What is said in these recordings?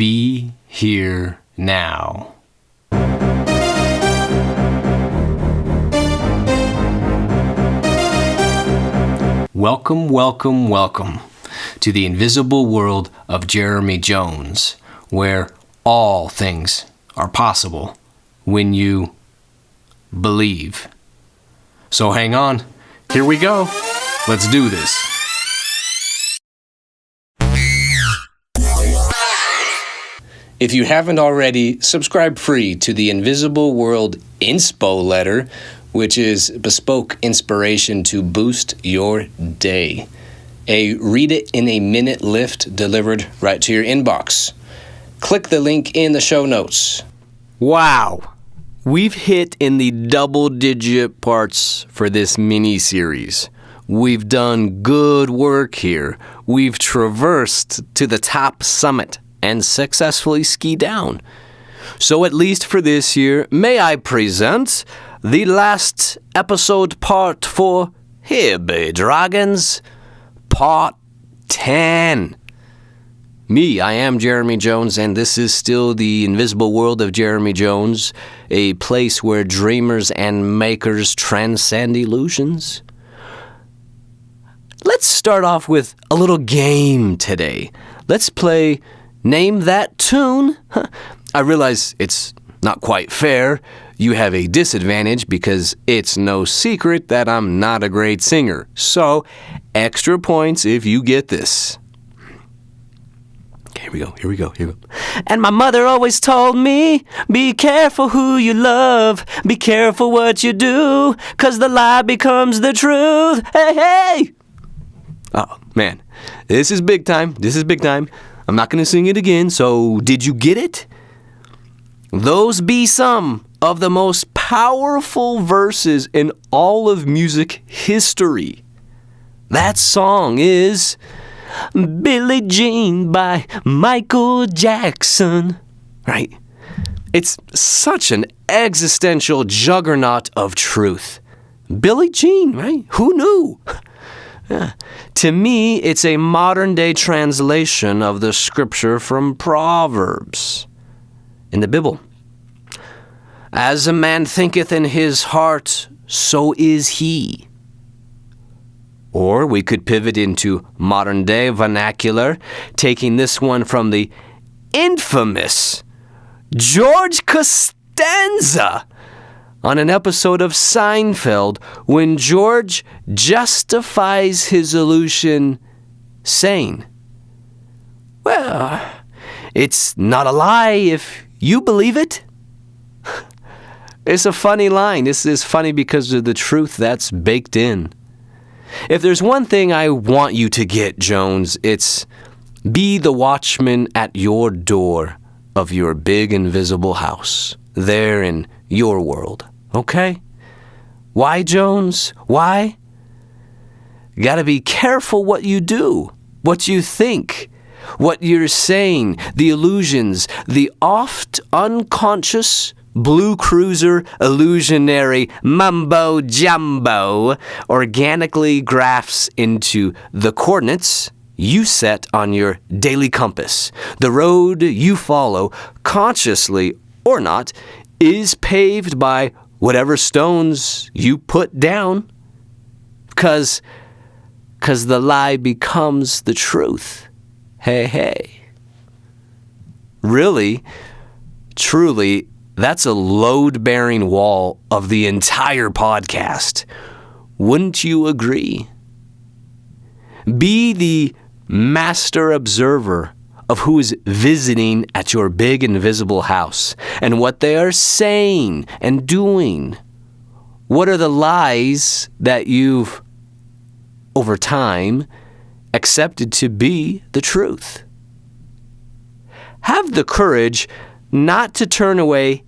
Be here now. Welcome, welcome, welcome to the invisible world of Jeremy Jones, where all things are possible when you believe. So hang on, here we go. Let's do this. If you haven't already, subscribe free to the Invisible World Inspo Letter, which is bespoke inspiration to boost your day. A read-it-in-a-minute lift delivered right to your inbox. Click the link in the show notes. Wow! We've hit in the double-digit parts for this mini-series. We've done good work here. We've traversed to the top summit and successfully ski down. So at least for this year, may I present the last episode part for Here Be Dragons, Part 10. Me, I am Jeremy Jones, and this is still the invisible world of Jeremy Jones, a place where dreamers and makers transcend illusions. Let's start off with a little game today. Let's play Name That Tune. I realize it's not quite fair. You have a disadvantage because it's no secret that I'm not a great singer. So, extra points if you get this. Okay, here we go. And my mother always told me, be careful who you love, be careful what you do, 'cause the lie becomes the truth. Hey, hey! Oh, man. This is big time. I'm not going to sing it again, so did you get it? Those be some of the most powerful verses in all of music history. That song is Billie Jean by Michael Jackson, right? It's such an existential juggernaut of truth. Billie Jean, right? Who knew? Yeah. To me, it's a modern-day translation of the scripture from Proverbs in the Bible. As a man thinketh in his heart, so is he. Or we could pivot into modern-day vernacular, taking this one from the infamous George Costanza on an episode of Seinfeld when George justifies his illusion saying, well, it's not a lie if you believe it. It's a funny line. This is funny because of the truth that's baked in. If there's one thing I want you to get, Jones, it's be the watchman at your door of your big invisible house, there in your world. Okay? Why, Jones? Why? You gotta be careful what you do, what you think, what you're saying, the illusions, the oft unconscious Blue Cruiser illusionary mumbo jumbo organically graphs into the coordinates you set on your daily compass. The road you follow, consciously or not, is paved by whatever stones you put down. 'Cause the lie becomes the truth. Hey, hey. Really, truly, that's a load-bearing wall of the entire podcast. Wouldn't you agree? Be the master observer of who is visiting at your big invisible house and what they are saying and doing. What are the lies that you've, over time, accepted to be the truth? Have the courage not to turn away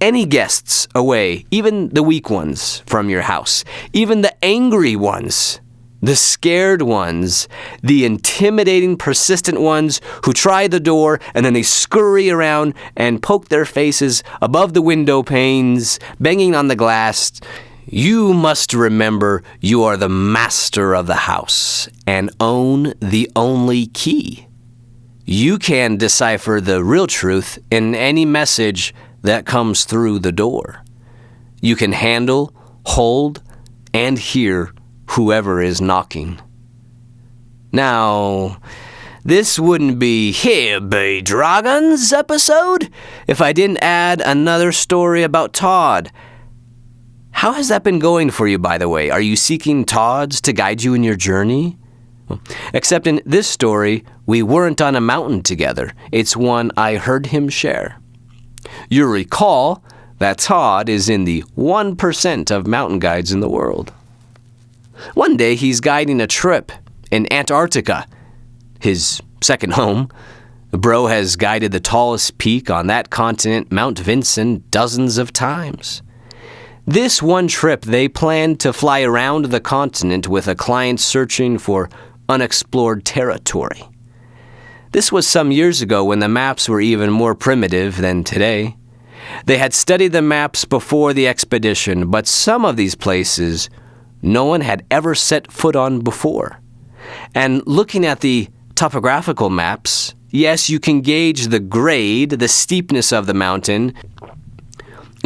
any guests away, even the weak ones from your house, even the angry ones, the scared ones, the intimidating, persistent ones who try the door and then they scurry around and poke their faces above the window panes, banging on the glass. You must remember you are the master of the house and own the only key. You can decipher the real truth in any message that comes through the door. You can handle, hold, and hear whoever is knocking. Now, this wouldn't be Here Be Dragons episode if I didn't add another story about Todd. How has that been going for you, by the way? Are you seeking Todds to guide you in your journey? Except in this story, we weren't on a mountain together. It's one I heard him share. You'll recall that Todd is in the 1% of mountain guides in the world. One day, he's guiding a trip in Antarctica, his second home. Bro has guided the tallest peak on that continent, Mount Vinson, dozens of times. This one trip, they planned to fly around the continent with a client searching for unexplored territory. This was some years ago when the maps were even more primitive than today. They had studied the maps before the expedition, but some of these places no one had ever set foot on before. And looking at the topographical maps, yes, you can gauge the grade, the steepness of the mountain,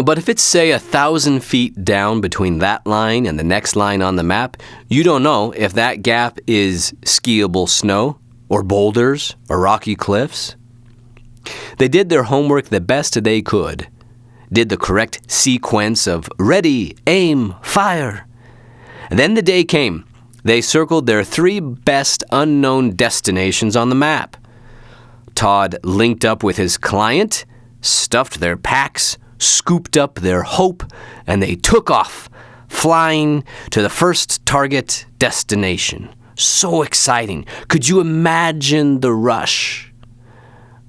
but if it's, say, 1,000 feet down between that line and the next line on the map, you don't know if that gap is skiable snow or boulders or rocky cliffs. They did their homework the best they could, did the correct sequence of ready, aim, fire. Then the day came. They circled their 3 best unknown destinations on the map. Todd linked up with his client, stuffed their packs, scooped up their hope, and they took off, flying to the first target destination. So exciting. Could you imagine the rush?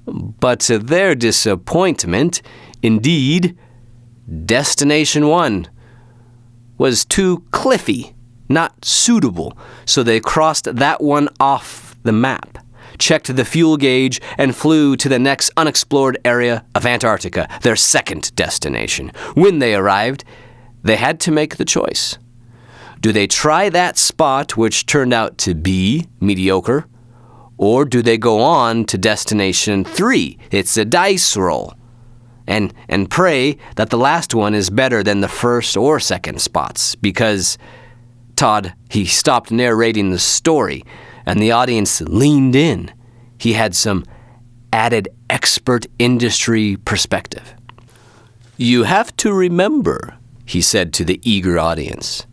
But to their disappointment, indeed, Destination 1 was too cliffy, not suitable, so they crossed that one off the map, checked the fuel gauge, and flew to the next unexplored area of Antarctica, their second destination. When they arrived, they had to make the choice. Do they try that spot, which turned out to be mediocre, or do they go on to Destination 3? It's a dice roll. And pray that the last one is better than the first or second spots, because Todd, he stopped narrating the story, and the audience leaned in. He had some added expert industry perspective. You have to remember, he said to the eager audience,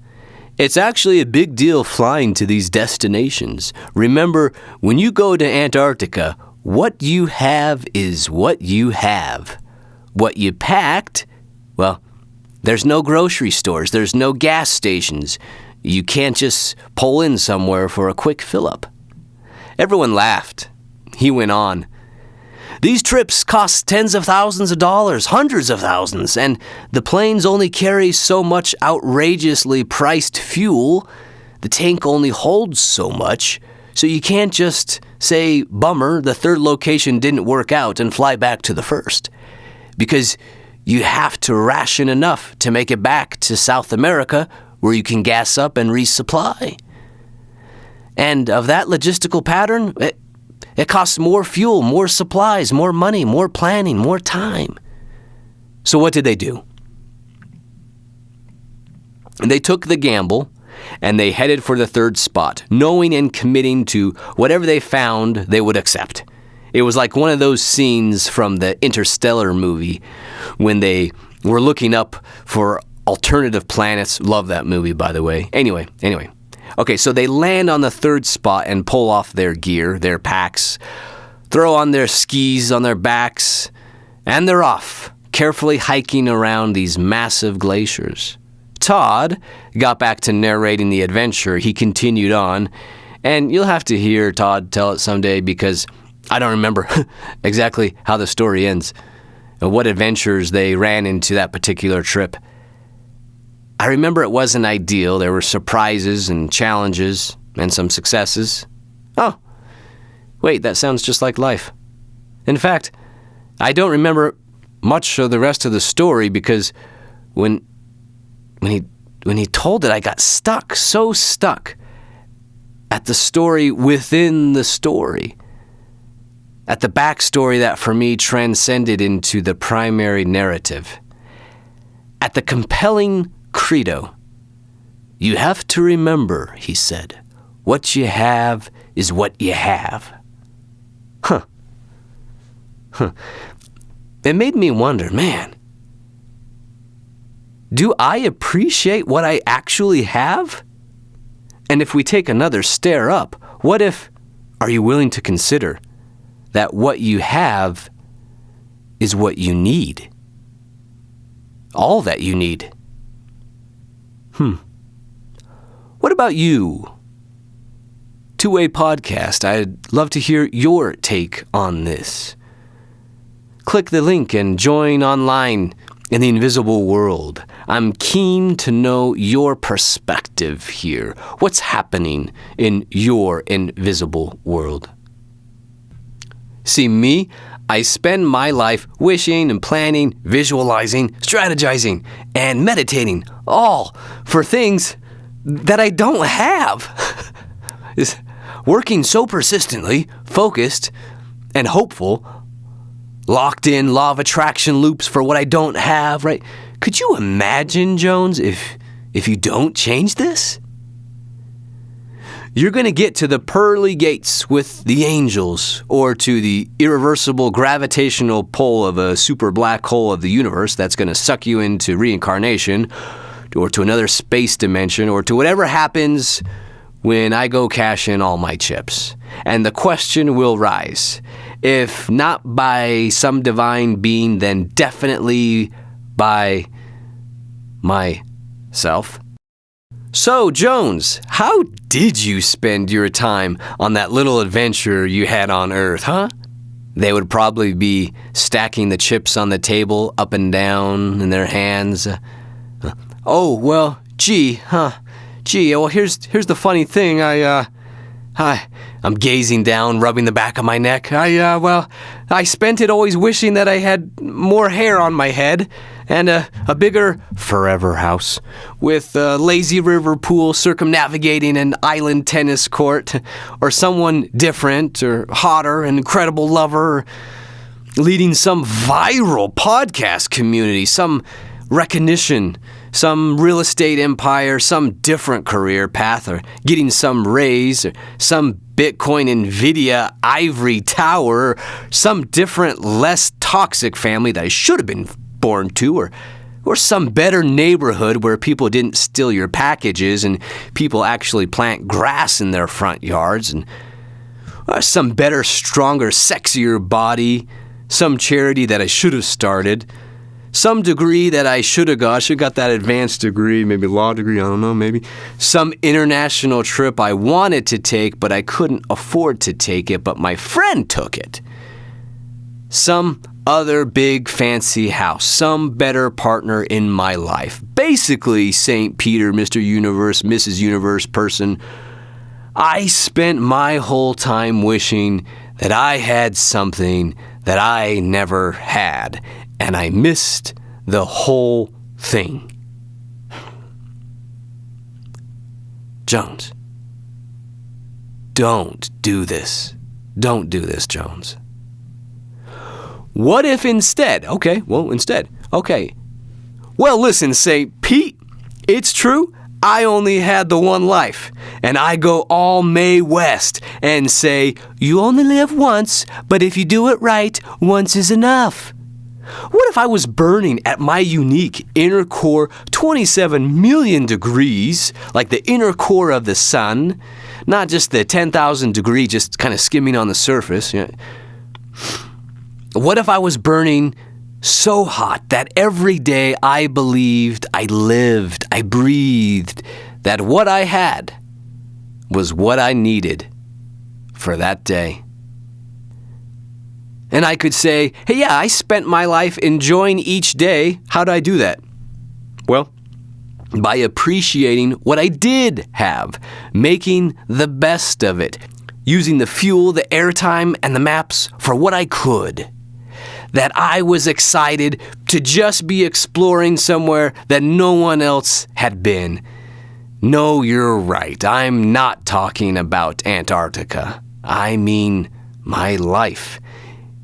it's actually a big deal flying to these destinations. Remember, when you go to Antarctica, what you have is what you have. What you packed, well, there's no grocery stores, there's no gas stations. You can't just pull in somewhere for a quick fill-up. Everyone laughed. He went on. These trips cost tens of thousands of dollars, hundreds of thousands, and the planes only carry so much outrageously priced fuel. The tank only holds so much, so you can't just say, bummer, the third location didn't work out and fly back to the first. Because you have to ration enough to make it back to South America where you can gas up and resupply. And of that logistical pattern, it costs more fuel, more supplies, more money, more planning, more time. So what did they do? They took the gamble and they headed for the third spot, knowing and committing to whatever they found they would accept. It was like one of those scenes from the Interstellar movie when they were looking up for alternative planets. Love that movie, by the way. Anyway. Okay, so they land on the third spot and pull off their gear, their packs, throw on their skis on their backs, and they're off, carefully hiking around these massive glaciers. Todd got back to narrating the adventure. He continued on, and you'll have to hear Todd tell it someday because I don't remember exactly how the story ends, and what adventures they ran into that particular trip. I remember it wasn't ideal. There were surprises and challenges and some successes. Oh, wait, that sounds just like life. In fact, I don't remember much of the rest of the story because when he told it, I got so stuck at the story within the story. at the backstory that for me transcended into the primary narrative, at the compelling credo. You have to remember, he said, what you have is what you have. It made me wonder, man, do I appreciate what I actually have? And if we take another stare up, what if, are you willing to consider that what you have is what you need? All that you need. What about you? Two-Way Podcast. I'd love to hear your take on this. Click the link and join online in the invisible world. I'm keen to know your perspective here. What's happening in your invisible world? See, me, I spend my life wishing and planning, visualizing, strategizing, and meditating, all for things that I don't have. Working so persistently, focused, and hopeful, locked in law of attraction loops for what I don't have, right? Could you imagine, Jones, if you don't change this? You're going to get to the pearly gates with the angels, or to the irreversible gravitational pull of a super black hole of the universe that's going to suck you into reincarnation, or to another space dimension, or to whatever happens when I go cash in all my chips. And the question will rise, if not by some divine being, then definitely by myself. So, Jones, how did you spend your time on that little adventure you had on Earth, huh? They would probably be stacking the chips on the table up and down in their hands. Gee, well, here's the funny thing. I'm gazing down, rubbing the back of my neck. I spent it always wishing that I had more hair on my head and a bigger forever house with a lazy river pool circumnavigating an island tennis court, or someone different or hotter, an incredible lover, leading some viral podcast community, some recognition, some real estate empire, some different career path, or getting some raise, or some Bitcoin Nvidia ivory tower, or some different, less toxic family that I should have been born to, or some better neighborhood where people didn't steal your packages and people actually plant grass in their front yards, and some better, stronger, sexier body, some charity that I should have started, some degree that I should have got. I should have got that advanced degree, maybe law degree, I don't know, maybe. Some international trip I wanted to take, but I couldn't afford to take it, but my friend took it. Some other big fancy house, some better partner in my life. Basically, St. Peter, Mr. Universe, Mrs. Universe person. I spent my whole time wishing that I had something that I never had, and I missed the whole thing. Jones, don't do this. Don't do this, Jones. What if instead? Okay, Well, listen, St. Pete, it's true. I only had the one life, and I go all Mae West and say, you only live once, but if you do it right, once is enough. What if I was burning at my unique inner core 27 million degrees, like the inner core of the sun, not just the 10,000 degree, just kind of skimming on the surface? What if I was burning so hot that every day I believed, I lived, I breathed, that what I had was what I needed for that day? And I could say, hey, yeah, I spent my life enjoying each day. How did I do that? Well, by appreciating what I did have, making the best of it, using the fuel, the airtime, and the maps for what I could. That I was excited to just be exploring somewhere that no one else had been. No, you're right. I'm not talking about Antarctica. I mean my life.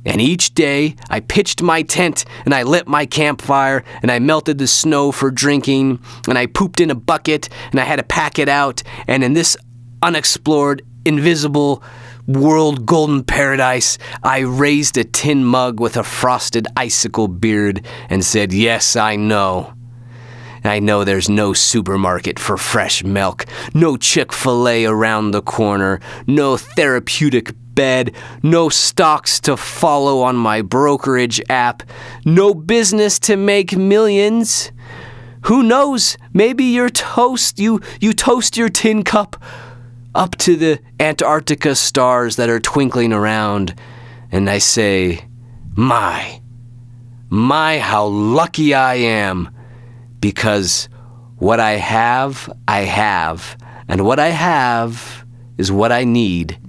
And each day, I pitched my tent, and I lit my campfire, and I melted the snow for drinking, and I pooped in a bucket, and I had to pack it out, and in this unexplored, invisible world golden paradise, I raised a tin mug with a frosted icicle beard and said, yes, I know. I know there's no supermarket for fresh milk, no Chick-fil-A around the corner, no therapeutic bed, no stocks to follow on my brokerage app, no business to make millions. Who knows? Maybe you toast your tin cup up to the Antarctica stars that are twinkling around, and I say, my, how lucky I am, because what I have, and what I have is what I need,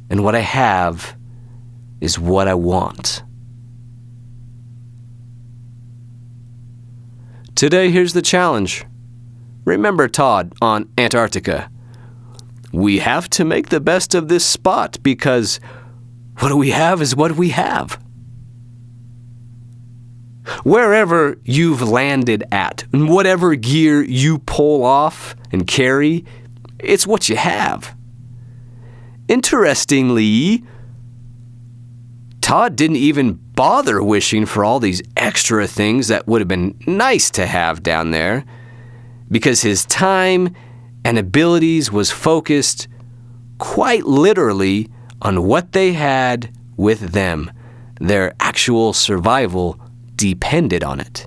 and what I have is what I want. Today, here's the challenge. Remember Todd on Antarctica. We have to make the best of this spot because what we have is what we have. Wherever you've landed at, and whatever gear you pull off and carry, it's what you have. Interestingly, Todd didn't even bother wishing for all these extra things that would have been nice to have down there because his time and abilities was focused quite literally on what they had with them. Their actual survival depended on it.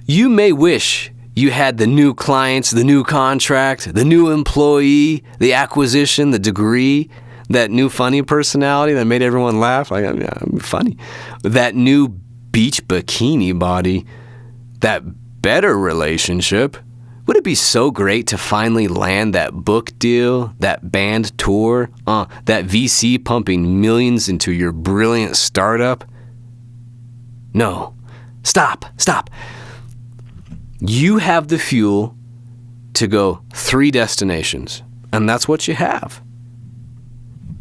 You may wish you had the new clients, the new contract, the new employee, the acquisition, the degree, that new funny personality that made everyone laugh. Like, I'm funny. That new beach bikini body, that better relationship. Would it be so great to finally land that book deal, that band tour, that VC pumping millions into your brilliant startup? No. Stop. You have the fuel to go 3 destinations, and that's what you have.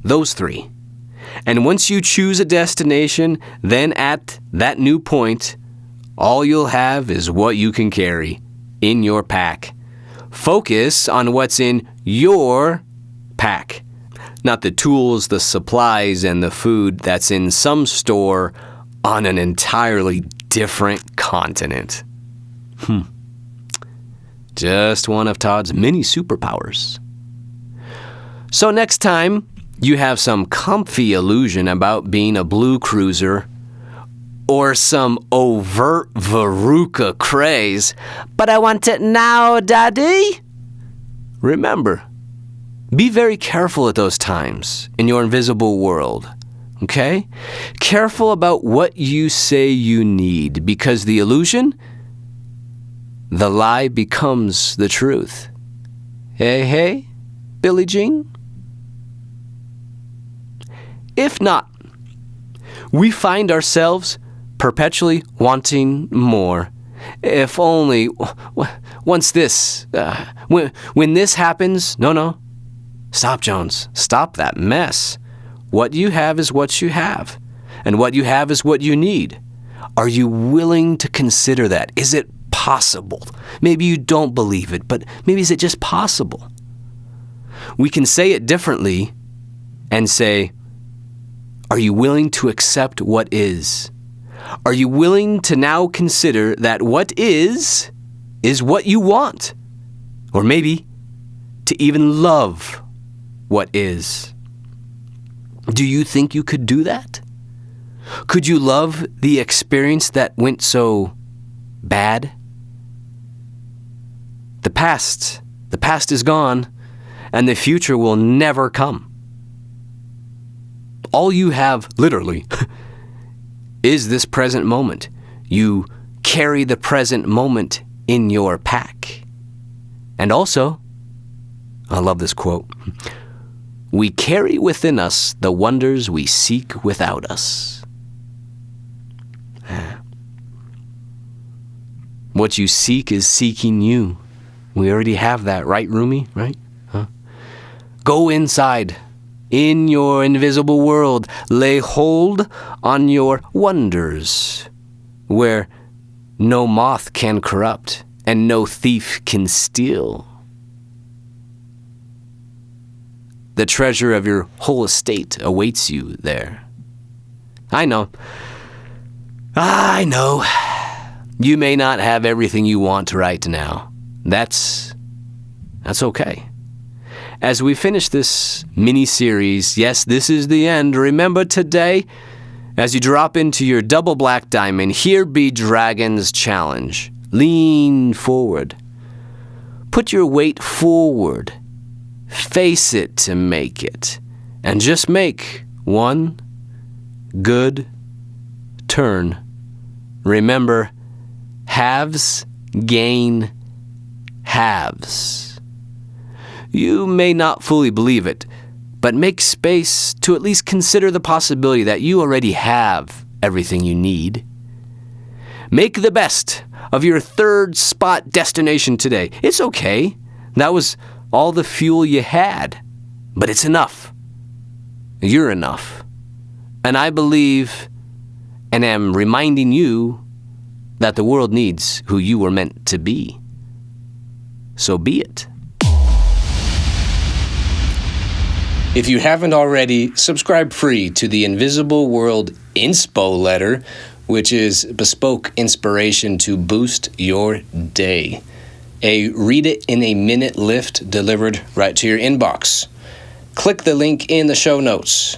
Those 3. And once you choose a destination, then at that new point, all you'll have is what you can carry in your pack. Focus on what's in your pack, not the tools, the supplies, and the food that's in some store on an entirely different continent. Just one of Todd's many superpowers. So next time you have some comfy illusion about being a blue cruiser or some overt Veruca craze, but I want it now, Daddy. Remember, be very careful at those times in your invisible world, okay? Careful about what you say you need, because the illusion, the lie becomes the truth. Hey, Billie Jean? If not, we find ourselves perpetually wanting more. If only, once this, when this happens, no. Stop, Jones. Stop that mess. What you have is what you have. And what you have is what you need. Are you willing to consider that? Is it possible? Maybe you don't believe it, but maybe is it just possible? We can say it differently and say, are you willing to accept what is? Are you willing to now consider that what is what you want? Or maybe to even love what is. Do you think you could do that? Could you love the experience that went so bad? The past is gone, and the future will never come. All you have, literally, is this present moment. You carry the present moment in your pack. And also, I love this quote, we carry within us the wonders we seek without us. What you seek is seeking you. We already have that, right, Rumi? Right? Huh? Go inside. In your invisible world, lay hold on your wonders, where no moth can corrupt and no thief can steal. The treasure of your whole estate awaits you there. I know. You may not have everything you want right now. That's okay. As we finish this mini-series, yes, this is the end. Remember today, as you drop into your double black diamond, here be Dragon's challenge. Lean forward. Put your weight forward. Face it to make it. And just make one good turn. Remember, halves gain halves. You may not fully believe it, but make space to at least consider the possibility that you already have everything you need. Make the best of your third spot destination today. It's okay. That was all the fuel you had, but it's enough. You're enough. And I believe and am reminding you that the world needs who you were meant to be. So be it. If you haven't already, subscribe free to the Invisible World Inspo Letter, which is bespoke inspiration to boost your day. A read it in a minute lift delivered right to your inbox. Click the link in the show notes.